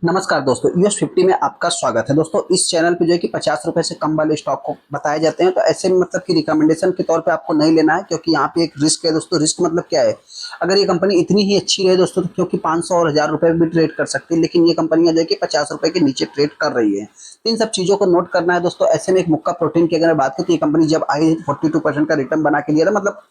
नमस्कार दोस्तों, US50 में आपका स्वागत है। दोस्तों इस चैनल पे जो है कि 50 रुपए से कम वाले स्टॉक को बताए जाते हैं, तो ऐसे में मतलब कि रिकमेंडेशन के तौर पे आपको नहीं लेना है, क्योंकि यहाँ पे एक रिस्क है। दोस्तों रिस्क मतलब क्या है, अगर ये कंपनी इतनी ही अच्छी रहे दोस्तों, तो क्योंकि 500 और 1000 रुपए भी ट्रेड कर सकती है, लेकिन ये कंपनियां जो है कि 50 रुपए के नीचे ट्रेड कर रही है। तो इन सब चीजों को नोट करना है दोस्तों। ऐसे में एक मुक्का प्रोटीन की अगर बात करें तो ये कंपनी जब आई 42% का रिटर्न बना के दिया था, मतलब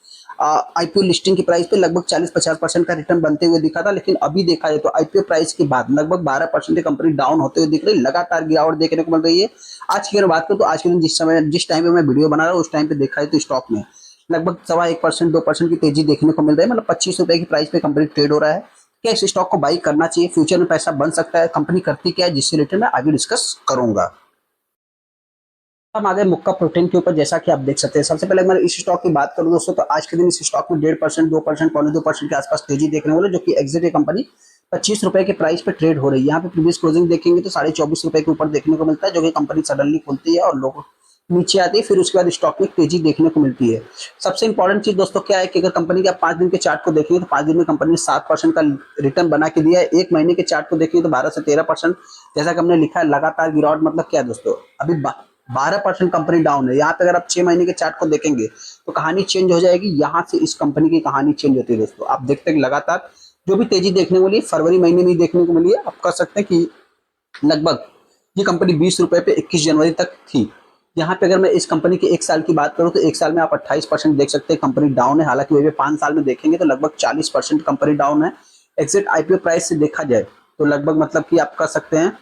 आईपीओ लिस्टिंग की प्राइस पे लगभग 40-50% का रिटर्न बनते हुए दिखा था। लेकिन अभी देखा जाए तो आईपीओ प्राइस के बाद लगभग 12% कंपनी डाउन होते हुए दिख रही है, लगातार गिरावट देखने को मिल रही है। आज की अगर बात करूं तो आज के दिन जिस टाइम पे मैं वीडियो बना रहा हूँ उस टाइम पे देखा है तो स्टॉक में लगभग 1.25% 2% की तेजी देखने को मिल रही है। मतलब 25 रुपए की प्राइस पे कंपनी ट्रेड हो रहा है। क्या इस स्टॉक को बाई करना चाहिए, फ्यूचर में पैसा बन सकता है, कंपनी करती क्या है, जिससे रिलेटेड मैं आगे डिस्कस करूंगा। हम आगे मुक्का प्रोटीन के ऊपर, जैसा कि आप देख सकते हैं। सबसे पहले मैं इस स्टॉक की बात करूं दोस्तों, तो आज के दिन इस स्टॉक में 1.5% 2% 2% के आसपास तेजी देखने वाले, जो कि एग्जिट है कंपनी 25 रुपए के प्राइस पे ट्रेड हो रही है। यहाँ पे प्रीवियस क्लोजिंग देखेंगे तो 24.5 रुपए के ऊपर देखने को मिलता है, जो कि कंपनी सडनली खुलती है और लोग नीचे आती है, फिर उसके बाद स्टॉक में तेजी देखने को मिलती है। सबसे इंपॉर्टेंट चीज दोस्तों क्या है कि अगर कंपनी के आप 5 दिन के चार्ट को देखेंगे तो 5 दिन में कंपनी ने 7% का रिटर्न बना के दिया है। एक महीने के चार्ट को देखेंगे तो 12 से 13%, जैसा कि हमने लिखा है लगातार गिरावट। मतलब क्या दोस्तों, अभी 12% कंपनी डाउन है। यहाँ पे अगर आप 6 महीने के चार्ट को देखेंगे तो कहानी चेंज हो जाएगी। यहाँ से इस कंपनी की कहानी चेंज होती है दोस्तों। आप देखते हैं लगातार जो भी तेजी देखने को मिली फरवरी महीने में देखने को मिली है। आप कह सकते हैं कि लगभग ये कंपनी 20 रुपए पे 21 जनवरी तक थी। यहाँ पे अगर मैं इस कंपनी के एक साल की बात करूँ तो एक साल में आप 28% देख सकते हैं कंपनी डाउन है। हालांकि वही 5 साल में देखेंगे तो लगभग 40% कंपनी डाउन है। एग्जिट आईपीओ प्राइस से देखा जाए तो लगभग मतलब कि आप कह सकते हैं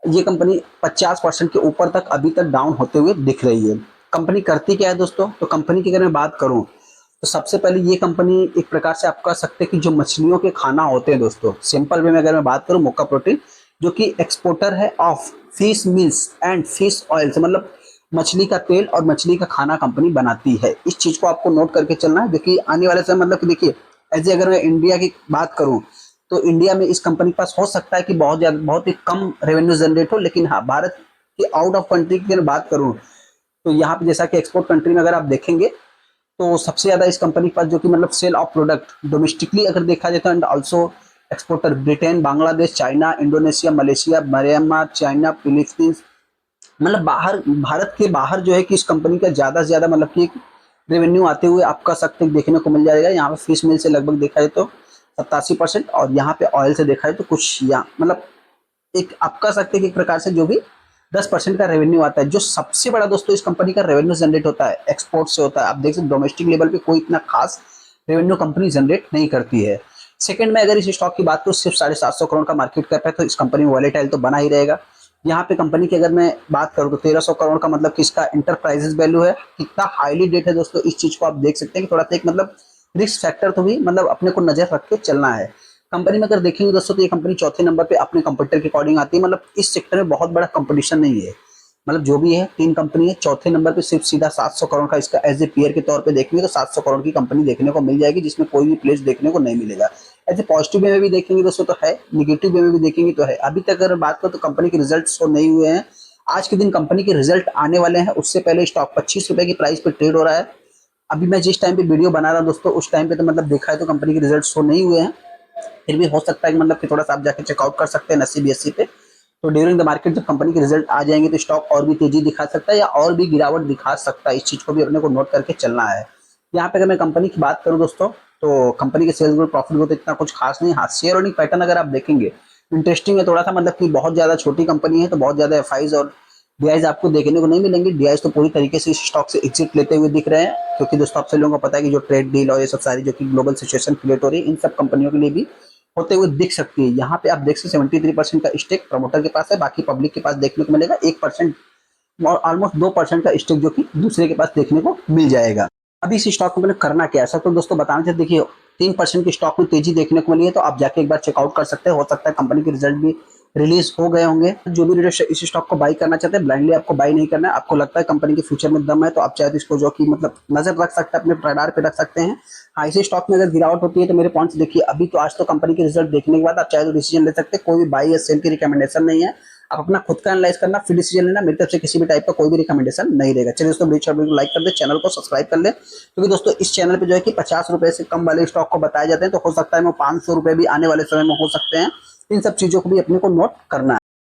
ये कंपनी 50% के ऊपर तक अभी तक डाउन होते हुए दिख रही है। कंपनी करती क्या है दोस्तों, तो कंपनी की अगर मैं बात करूं तो सबसे पहले ये कंपनी एक प्रकार से आप कह सकते हैं कि जो मछलियों के खाना होते हैं दोस्तों, सिंपल वे में अगर मैं बात करूं, मुक्का प्रोटीन जो कि एक्सपोर्टर है of fish mills and fish oil से, मतलब मछली का तेल और मछली का खाना कंपनी बनाती है। इस चीज को आपको नोट करके चलना है, क्योंकि आने वाले समय मतलब कि देखिए, ऐसे अगर मैं इंडिया की बात करूं तो इंडिया में इस कंपनी के पास हो सकता है कि बहुत ही कम रेवेन्यू जनरेट हो, लेकिन हाँ भारत के आउट ऑफ कंट्री की अगर बात करूं तो यहाँ पे जैसा कि एक्सपोर्ट कंट्री में अगर आप देखेंगे तो सबसे ज्यादा इस कंपनी के पास जो कि मतलब सेल ऑफ प्रोडक्ट डोमेस्टिकली अगर देखा जाए तो, and also exporter Britain, Bangladesh, China, Indonesia, Malaysia, Myanmar, China, Philippines, मतलब बाहर, भारत के बाहर जो है कि इस कंपनी का ज्यादा से ज्यादा मतलब कि रेवेन्यू आते हुए आप कह सकते हैं देखने को मिल जाएगा। यहाँ पे फिश मिल से लगभग देखा जाए तो 87%, और यहाँ पे ऑयल से देखा जाए तो कुछ यहाँ मतलब एक आप कह सकते हैं कि एक प्रकार से जो भी 10% का रेवेन्यू आता है। जो सबसे बड़ा दोस्तों इस कंपनी का रेवेन्यू जनरेट होता है एक्सपोर्ट से होता है। आप देख सकते डोमेस्टिक लेवल पे कोई इतना खास रेवेन्यू कंपनी जनरेट नहीं करती है। सेकंड में अगर इस स्टॉक की बात करूँ, सिर्फ 750 करोड़ का मार्केट कैप है, तो इस कंपनी में वॉलेटाइल तो बना ही रहेगा। यहाँ पे कंपनी की अगर मैं बात करूँ तो 1300 करोड़ का मतलब कि इसका इंटरप्राइजेस वैल्यू है। कितना हाईली डेट है दोस्तों, इस चीज को आप देख सकते हैं कि थोड़ा सा एक मतलब रिस्क फैक्टर तो भी मतलब अपने को नजर रख के चलना है। कंपनी में अगर देखेंगे दोस्तों तो ये कंपनी चौथे नंबर पे अपने कंपटीटर के अकॉर्डिंग आती है। मतलब इस सेक्टर में बहुत बड़ा कंपटीशन नहीं है। मतलब जो भी है 3 कंपनी है, चौथे नंबर पे सिर्फ सीधा 700 करोड़ का इसका एज ए पेयर के तौर पे देखेंगे तो 700 करोड़ की कंपनी देखने को मिल जाएगी, जिसमें कोई भी प्लेस देखने को नहीं मिलेगा। ऐसे पॉजिटिव वे में भी देखेंगे दोस्तों तो है, निगेटिव वे में भी देखेंगे तो है। अभी तक अगर बात करो तो कंपनी के रिजल्ट शो नहीं हुए हैं। आज के दिन कंपनी के रिजल्ट आने वाले हैं, उससे पहले स्टॉक 25 रुपए की प्राइस पे ट्रेड हो रहा है। अभी मैं जिस टाइम पे वीडियो बना रहा हूं दोस्तों उस टाइम पे तो मतलब देखा है तो कंपनी के रिजल्ट शो नहीं हुए हैं। फिर भी हो सकता है कि मतलब कि थोड़ा सा आप जाके चेकआउट कर सकते हैं 80-82 पे। तो ड्यूरिंग द मार्केट जब कंपनी के रिजल्ट आ जाएंगे तो स्टॉक और भी तेजी दिखा सकता है या और भी गिरावट दिखा सकता है। इस चीज को भी अपने को नोट करके चलना है। यहाँ पे अगर मैं कंपनी की बात करूँ दोस्तों तो कंपनी के सेल्स ग्रोथ, प्रॉफिट ग्रोथ इतना कुछ खास नहीं। हाँ शेयर होल्डिंग पैटर्न अगर आप देखेंगे इंटरेस्टिंग है थोड़ा सा। मतलब कि बहुत ज्यादा छोटी कंपनी है तो बहुत ज्यादा एफआईज और डीआईज आपको देखने को नहीं मिलेंगे। डीआईज तो पूरी तरीके से इस स्टॉक से एग्जिट लेते हुए दिख रहे हैं, क्योंकि दोस्तों आप सभी लोगों को पता है कि जो ट्रेड डील और ये सब सारी जो कि ग्लोबल सिचुएशन क्रिएट हो रही है इन सब कंपनियों के लिए भी होते हुए दिख सकती है। यहाँ पे आप देख सकते 73% का स्टेक प्रमोटर के पास है, बाकी पब्लिक के पास देखने को मिलेगा 1% और ऑलमोस्ट 2% का स्टेक जो कि दूसरे के पास देखने को मिल जाएगा। अभी इस स्टॉक में मैंने करना क्या है सर, तो दोस्तों बताना चाहिए। देखिए 3% की स्टॉक में तेजी देखने को मिली है, तो आप जाके एक बार चेकआउट कर सकते हैं। हो सकता है कंपनी के रिजल्ट भी रिलीज हो गए होंगे। जो भी रीडर इस स्टॉक को बाई करना चाहते हैं, ब्लाइंडली आपको बाई नहीं करना है। आपको लगता है कंपनी के फ्यूचर में दम है तो आप चाहे तो इसको जो कि मतलब नजर रख सकते हैं, अपने रडार पे रख सकते हैं। हाँ इसी स्टॉक में अगर गिरावट होती है तो मेरे पॉइंट्स देखिए, अभी तो आज तो कंपनी के रिजल्ट देखने के बाद आप चाहे तो डिसीजन ले सकते हैं। कोई भी बाई या सेल की रिकमेंडेशन नहीं है। आप अपना खुद का एनालाइज करना फिर डिसीजन लेना। मेरी तरफ से किसी भी टाइप का कोई भी रिकमेंडेशन नहीं रहेगा। चलिए दोस्तों वीडियो को लाइक कर दे, चैनल को सब्सक्राइब कर ले, क्योंकि दोस्तों इस चैनल पे जो है कि 50 रुपए से कम वाले स्टॉक को बताए जाते हैं। तो हो सकता है वो 500 रुपए भी आने वाले समय में हो सकते हैं। इन सब चीज़ों को भी अपने को नोट करना है।